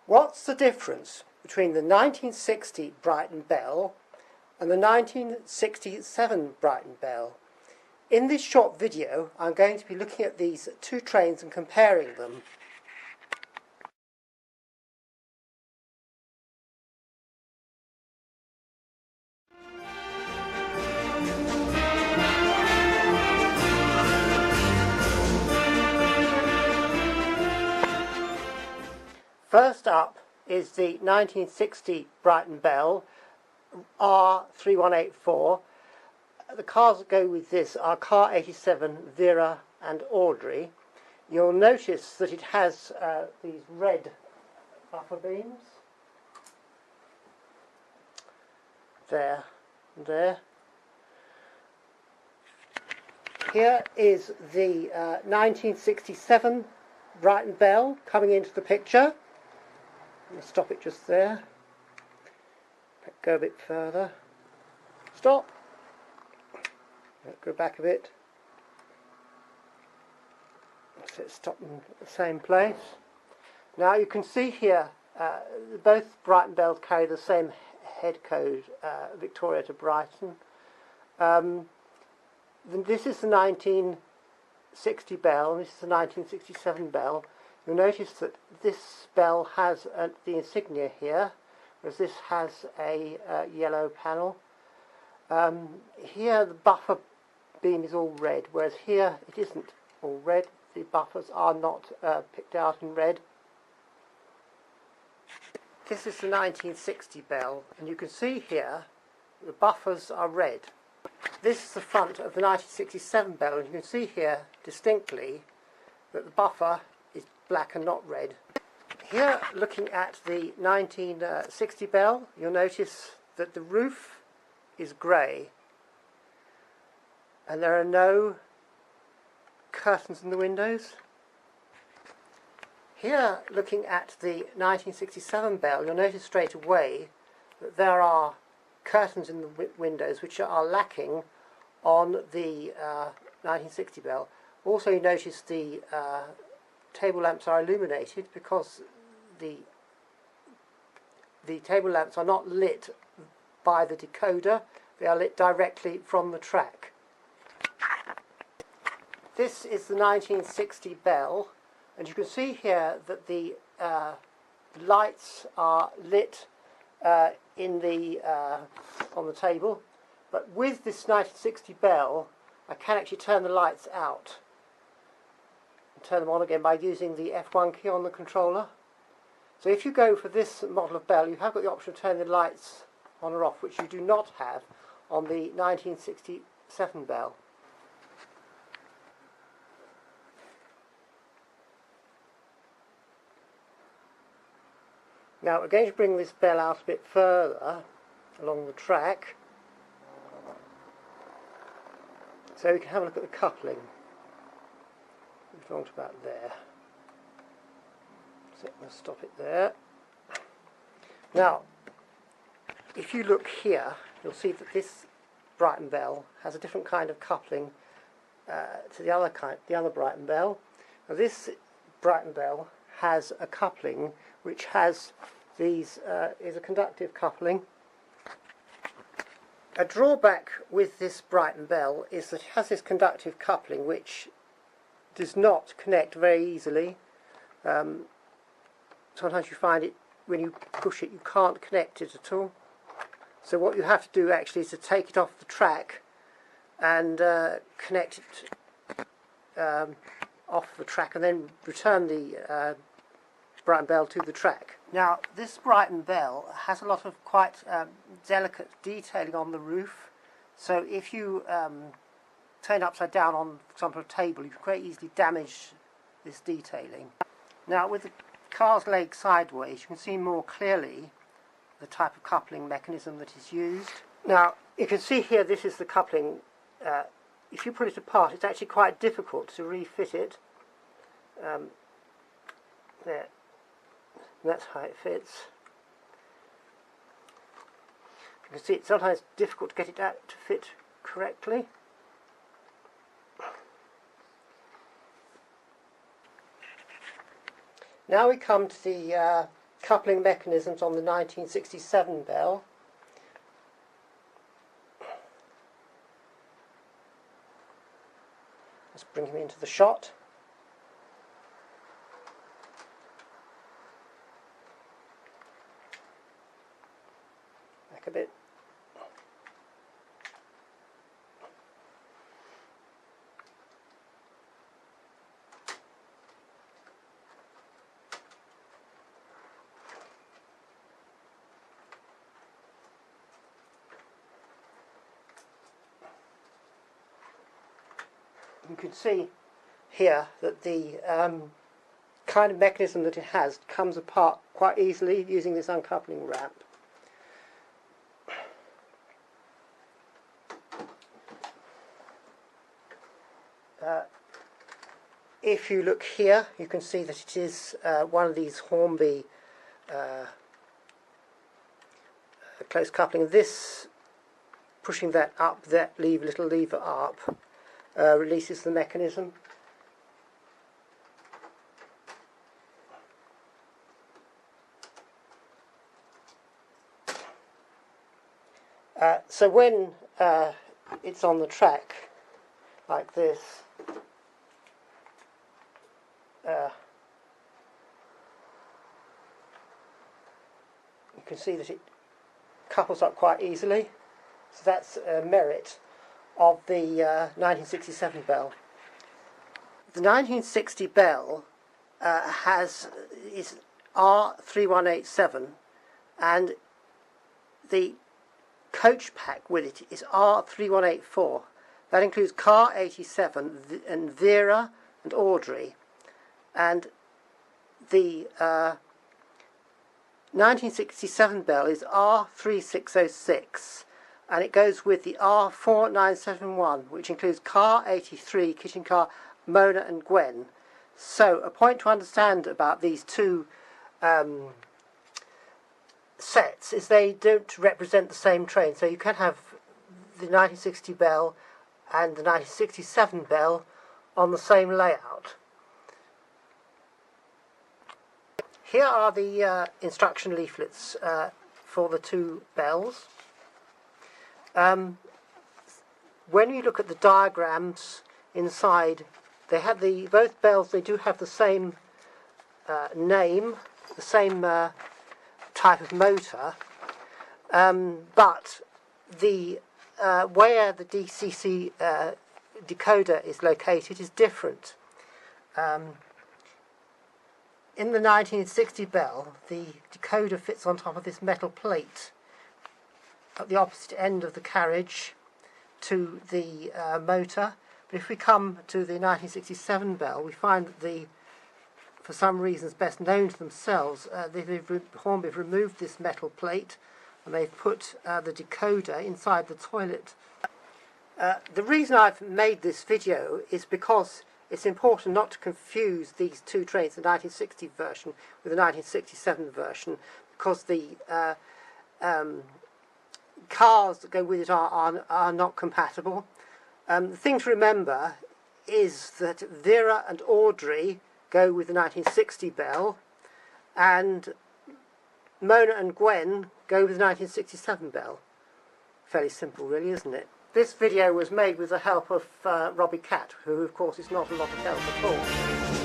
What's the difference between the 1960 Brighton Bell and the 1967 Brighton Bell? In this short video, I'm going to be looking at these two trains and comparing them. First up is the 1960 Brighton Bell R3184. The cars that go with this are car 87 Vera and Audry. You'll notice that it has these red buffer beams. There and there. Here is the 1967 Brighton Bell coming into the picture. I'll stop it just there. Go a bit further. Stop. Go back a bit. So it's stopped in the same place. Now you can see here both Brighton Bells carry the same head code, Victoria to Brighton. This is the 1960 bell, and this is the 1967 bell. You'll notice that this bell has the insignia here, whereas this has a yellow panel. Here the buffer beam is all red, whereas here it isn't all red. The buffers are not picked out in red. This is the 1960 bell, and you can see here the buffers are red. This is the front of the 1967 bell, and you can see here distinctly that the buffer is black and not red. Here, looking at the 1960 bell, you'll notice that the roof is grey and there are no curtains in the windows. Here, looking at the 1967 bell, you'll notice straight away that there are curtains in the windows which are lacking on the 1960 bell. Also, you notice the table lamps are illuminated because the table lamps are not lit by the decoder, they are lit directly from the track. This is the 1960 bell, and you can see here that the lights are lit on the table, but with this 1960 bell I can actually turn the lights out and turn them on again by using the F1 key on the controller. So if you go for this model of bell, you have got the option of turning the lights on or off, which you do not have on the 1967 bell. Now we're going to bring this bell out a bit further along the track so we can have a look at the coupling. We've talked about there. So we'll stop it there. Now, if you look here, you'll see that this Brighton Bell has a different kind of coupling to the other Brighton Bell. Now, this Brighton Bell has a coupling which has these is a conductive coupling. A drawback with this Brighton Bell is that it has this conductive coupling which does not connect very easily. Sometimes you find it when you push it you can't connect it at all. So what you have to do actually is to take it off the track and connect it off the track and then return the Brighton Bell to the track. Now this Brighton Bell has a lot of quite delicate detailing on the roof, so if you turn it upside down on, for example, a table, you can quite easily damage this detailing. Now with the car's leg sideways you can see more clearly the type of coupling mechanism that is used. Now you can see here this is the coupling. If you put it apart it's actually quite difficult to refit it. There. And that's how it fits. You can see it's sometimes difficult to get it out to fit correctly. Now we come to the coupling mechanisms on the 1967 Bell. Let's bring him into the shot. Back a bit. You can see here that the kind of mechanism that it has comes apart quite easily using this uncoupling ramp. If you look here, you can see that it is one of these Hornby close coupling. This, pushing that up, that little lever up, releases the mechanism. So when it's on the track like this, you can see that it couples up quite easily. So that's a merit of the 1967 Bell. The 1960 Bell is R3187, and the coach pack with it is R3184. That includes Car 87 and Vera and Audry, and the 1967 Bell is R3606, and it goes with the R4971, which includes Car 83, Kitchen Car, Mona and Gwen. So a point to understand about these two sets is they don't represent the same train. So you can have the 1960 Bell and the 1967 Bell on the same layout. Here are the instruction leaflets for the two bells. When you look at the diagrams inside, they have both bells. They do have the same name, the same type of motor, but the where the Dcc decoder is located is different. In the 1960 Bell, the decoder fits on top of this metal plate at the opposite end of the carriage to the motor. But if we come to the 1967 Bell, we find that for some reasons best known to themselves, Hornby have removed this metal plate and they've put the decoder inside the toilet. The reason I've made this video is because it's important not to confuse these two trains, the 1960 version with the 1967 version, because the cars that go with it are not compatible. The thing to remember is that Vera and Audry go with the 1960 Bell, and Mona and Gwen go with the 1967 Bell. Fairly simple, really, isn't it? This video was made with the help of Robbie Cat, who of course is not a lot of help at all.